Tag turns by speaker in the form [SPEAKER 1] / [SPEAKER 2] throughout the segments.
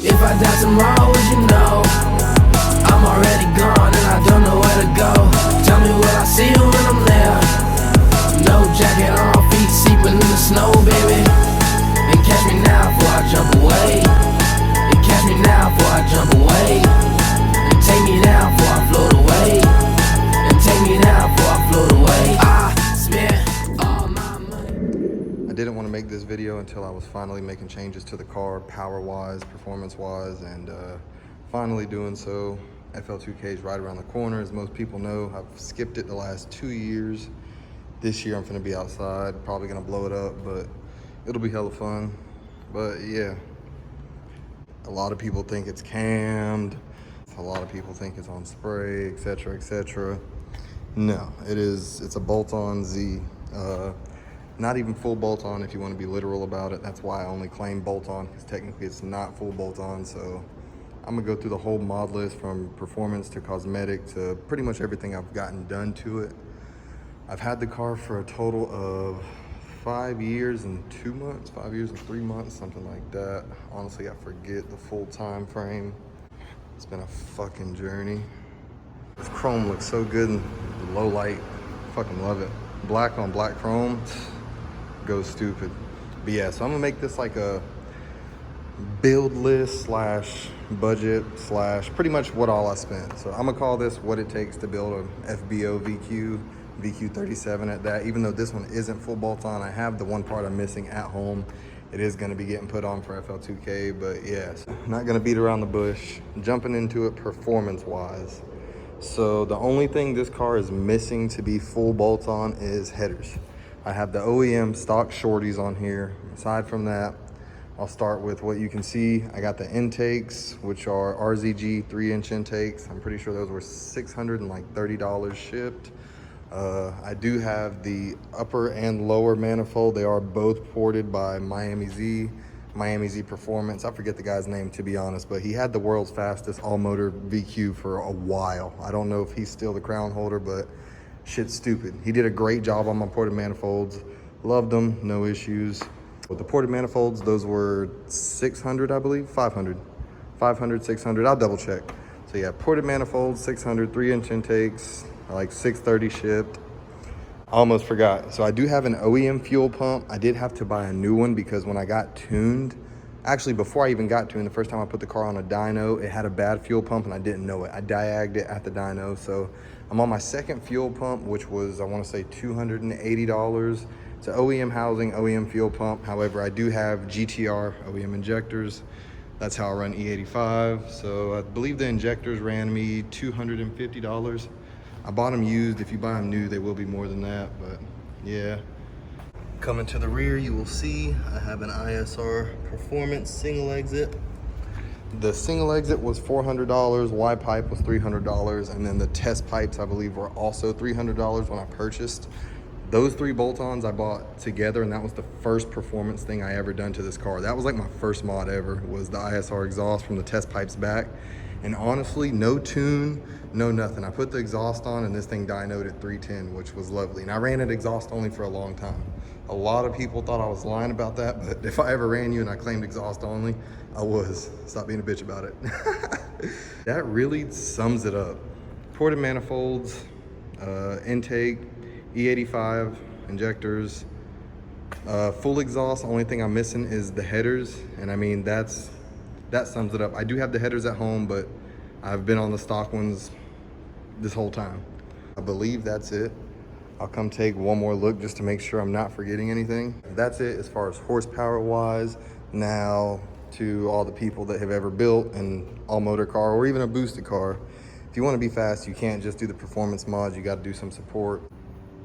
[SPEAKER 1] If I die tomorrow, would you know? I'm already gone and I don't know where to go. Tell me, will I see you when I'm there? No jacket on, feet seeping in the snow, baby. And catch me now before I jump away. And catch me now before I jump away. And take me now before I float away. And take me now before I float away. I spent all my money.
[SPEAKER 2] I didn't want to make this video until I was finally making changes to the car, power-wise, performance-wise, and finally doing so. FL2K is right around the corner. As most people know, I've skipped it the last 2 years. This year I'm gonna be outside, probably gonna blow it up, but it'll be hella fun. But yeah, a lot of people think it's cammed. A lot of people think it's on spray, etc., etc. No, it's a bolt-on Z. Not even full bolt-on if you want to be literal about it. That's why I only claim bolt-on, because technically it's not full bolt-on. So I'm gonna go through the whole mod list from performance to cosmetic to pretty much everything I've gotten done to it. I've had the car for a total of 5 years and 2 months, 5 years and 3 months, something like that. Honestly, I forget the full time frame. It's been a fucking journey. This chrome looks so good in the low light. Fucking love it. Black on black chrome, goes stupid. But yeah, so I'm gonna make this like a build list slash budget slash pretty much what all I spent. So I'm gonna call this what it takes to build an FBO VQ37 at that. Even though this one isn't full bolt on, I have the one part I'm missing at home. It is gonna be getting put on for FL2K, but yes, not gonna beat around the bush. Jumping into it performance wise. So the only thing this car is missing to be full bolt on is headers. I have the OEM stock shorties on here. Aside from that, I'll start with what you can see. I got the intakes, which are RZG 3-inch intakes. I'm pretty sure those were $630 shipped. I do have the upper and lower manifold. They are both ported by Miami Z Performance. I forget the guy's name, to be honest, but he had the world's fastest all-motor VQ for a while. I don't know if he's still the crown holder, but shit's stupid. He did a great job on my ported manifolds. Loved them, no issues. With the ported manifolds, those were 600, I believe, 500, 600, I'll double check. So yeah, ported manifolds, 600, 3-inch intakes, like 630 shipped. I almost forgot. So I do have an OEM fuel pump. I did have to buy a new one because when I got tuned, actually before I even got tuned, the first time I put the car on a dyno, it had a bad fuel pump and I didn't know it. I diagged it at the dyno. So I'm on my second fuel pump, which was, I want to say $280. It's an OEM housing, OEM fuel pump. However, I do have GTR OEM injectors. That's how I run E85. So I believe the injectors ran me $250. I bought them used. If you buy them new, they will be more than that, but yeah. Coming to the rear, you will see I have an ISR Performance single exit. The single exit was $400, Y pipe was $300, and then the test pipes, I believe, were also $300 when I purchased. Those 3 bolt-ons I bought together, and that was the first performance thing I ever done to this car. That was like my first mod ever, was the ISR exhaust from the test pipes back. And honestly, no tune, no nothing. I put the exhaust on and this thing dynoed at 310, which was lovely. And I ran it exhaust only for a long time. A lot of people thought I was lying about that, but if I ever ran you and I claimed exhaust only, I was. Stop being a bitch about it. That really sums it up. Ported manifolds, intake, E85, injectors, full exhaust. Only thing I'm missing is the headers. And I mean, that sums it up. I do have the headers at home, but I've been on the stock ones this whole time. I believe that's it. I'll come take one more look just to make sure I'm not forgetting anything. That's it as far as horsepower wise. Now to all the people that have ever built an all-motor car or even a boosted car, if you want to be fast, you can't just do the performance mods. You got to do some support.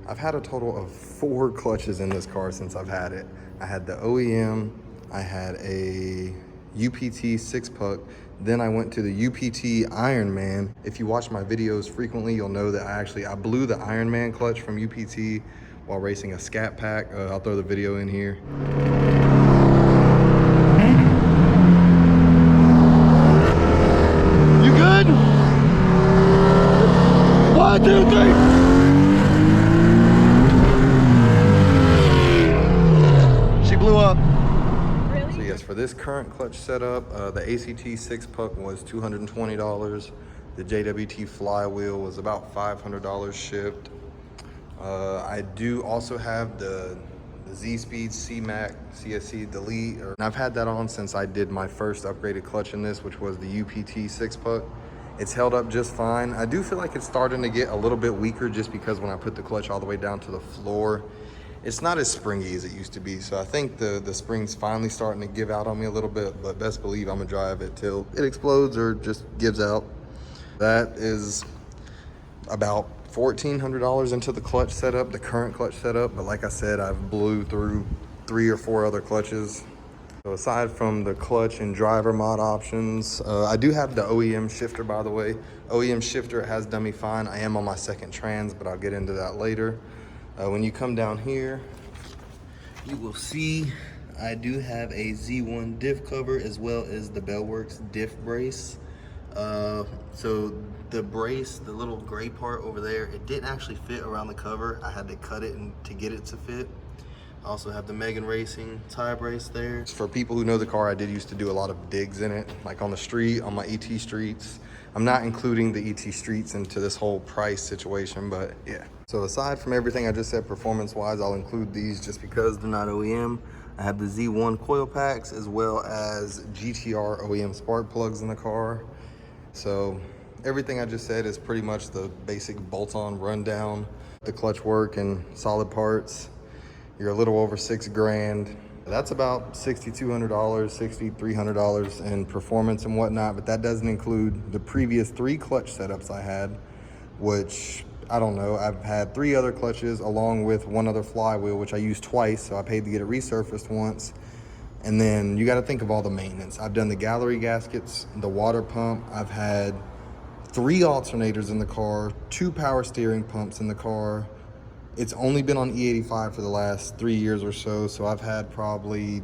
[SPEAKER 2] I've had a total of 4 clutches in this car since I've had it. I had the OEM, I had a UPT 6-puck, then I went to the UPT Ironman. If you watch my videos frequently, you'll know that I blew the Ironman clutch from UPT while racing a Scat Pack. I'll throw the video in here. You good? 1, 2, 3. She blew up.
[SPEAKER 3] Really?
[SPEAKER 2] So yes, for this this current clutch setup, the ACT 6-puck was $220. The JWT flywheel was about $500 shipped. I do also have the Z-Speed Cmack CSC Delete, and I've had that on since I did my first upgraded clutch in this, which was the UPT 6-puck. It's held up just fine. I do feel like it's starting to get a little bit weaker just because when I put the clutch all the way down to the floor, it's not as springy as it used to be. So I think the spring's finally starting to give out on me a little bit, but best believe I'm gonna drive it till it explodes or just gives out. That is about $1,400 into the clutch setup, the current clutch setup. But like I said, I've blew through 3 or 4 other clutches. So aside from the clutch and driver mod options, I do have the OEM shifter, by the way. OEM shifter has done me fine. I am on my second trans, but I'll get into that later. When you come down here, you will see I do have a Z1 diff cover as well as the Bellworks diff brace. So the brace, the little gray part over there, it didn't actually fit around the cover. I had to cut it to get it to fit. I also have the Megan Racing tie brace there. For people who know the car, I did used to do a lot of digs in it, like on the street, on my ET streets. I'm not including the ET streets into this whole price situation, but yeah. So aside from everything I just said performance-wise, I'll include these just because they're not OEM. I have the Z1 coil packs as well as GTR OEM spark plugs in the car. So everything I just said is pretty much the basic bolt-on rundown. The clutch work and solid parts. You're a little over $6 grand. That's about $6,200, $6,300 in performance and whatnot, but that doesn't include the previous 3 clutch setups I had, which I don't know. I've had 3 other clutches along with 1 other flywheel, which I used twice, so I paid to get it resurfaced once. And then you got to think of all the maintenance. I've done the gallery gaskets, the water pump. I've had 3 alternators in the car, 2 power steering pumps in the car. It's only been on E85 for the last 3 years or so, so I've had probably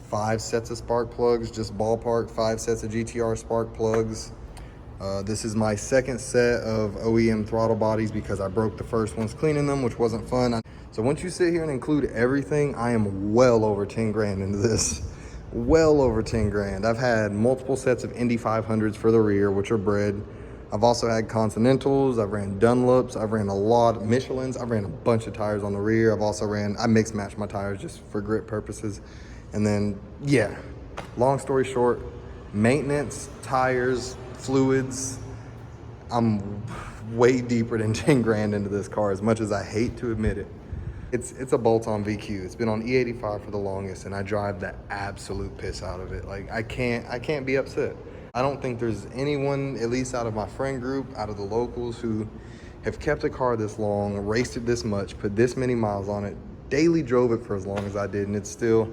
[SPEAKER 2] 5 sets of spark plugs, just ballpark, 5 sets of GTR spark plugs. This is my second set of OEM throttle bodies because I broke the first ones cleaning them, which wasn't fun. So once you sit here and include everything, I am well over 10 grand into this. Well over 10 grand. I've had multiple sets of Indy 500s for the rear, which are bred. I've also had Continentals, I've ran Dunlops, I've ran a lot of Michelins, I've ran a bunch of tires on the rear. I mix match my tires just for grip purposes. And then, yeah, long story short, maintenance, tires, fluids, I'm way deeper than 10 grand into this car, as much as I hate to admit it. It's a bolt-on VQ. It's been on E85 for the longest, and I drive the absolute piss out of it. Like, I can't be upset. I don't think there's anyone, at least out of my friend group, out of the locals, who have kept a car this long, raced it this much, put this many miles on it, daily drove it for as long as I did, and it's still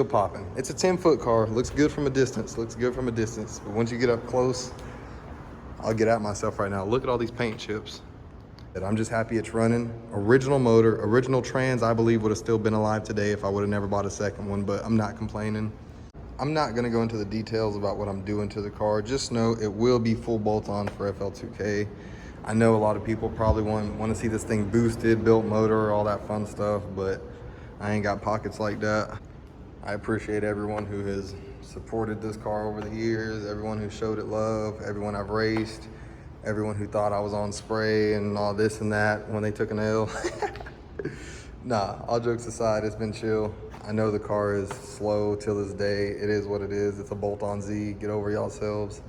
[SPEAKER 2] popping. It's a 10-foot car. Looks good from a distance. But once you get up close, I'll get at myself right now. Look at all these paint chips. And I'm just happy it's running. Original motor, original trans, I believe would have still been alive today if I would have never bought a second one, but I'm not complaining. I'm not gonna go into the details about what I'm doing to the car. Just know it will be full bolt-on for FL2K. I know a lot of people probably want to see this thing boosted, built motor, all that fun stuff, but I ain't got pockets like that. I appreciate everyone who has supported this car over the years, everyone who showed it love, everyone I've raced, everyone who thought I was on spray and all this and that when they took an L. Nah, all jokes aside, it's been chill. I know the car is slow till this day. It is what it is. It's a bolt-on Z. Get over yourselves.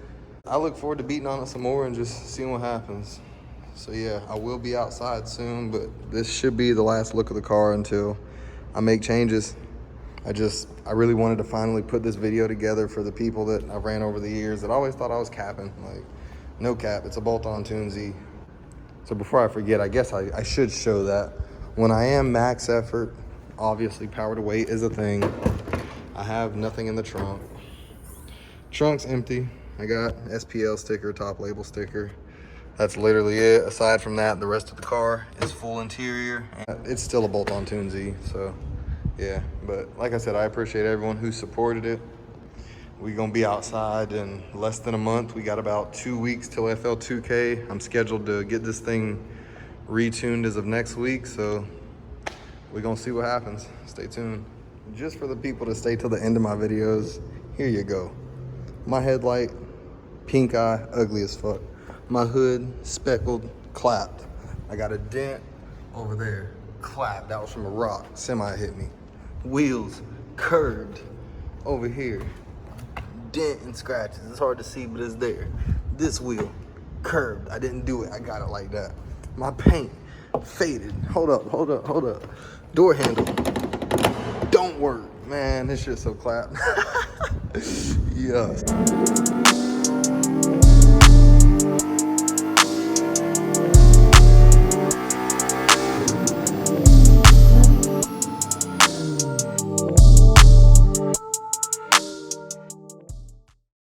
[SPEAKER 2] I look forward to beating on it some more and just seeing what happens. So yeah, I will be outside soon, but this should be the last look of the car until I make changes. I really wanted to finally put this video together for the people that I ran over the years that always thought I was capping. Like, no cap, it's a bolt-on Tune Z. So before I forget, I guess I should show that. When I am max effort, obviously power to weight is a thing. I have nothing in the trunk. Trunk's empty. I got SPL sticker, top label sticker. That's literally it. Aside from that, the rest of the car is full interior. It's still a bolt-on Tune Z, so yeah. But like I said, I appreciate everyone who supported it. We're gonna be outside in less than a month. We got about 2 weeks till FL2K. I'm scheduled to get this thing retuned as of next week, so we're gonna see what happens. Stay tuned. just for the people to stay till the end of my videos, here you go. My headlight, pink eye, ugly as fuck. My hood, speckled, clapped. I got a dent over there, clapped. That was from a rock, semi hit me. Wheels, curved over here. Dent and scratches, it's hard to see, but it's there. This wheel, curved, I didn't do it, I got it like that. My paint, faded, hold up. Door handle, don't work. Man, this shit's so clapped. Yeah.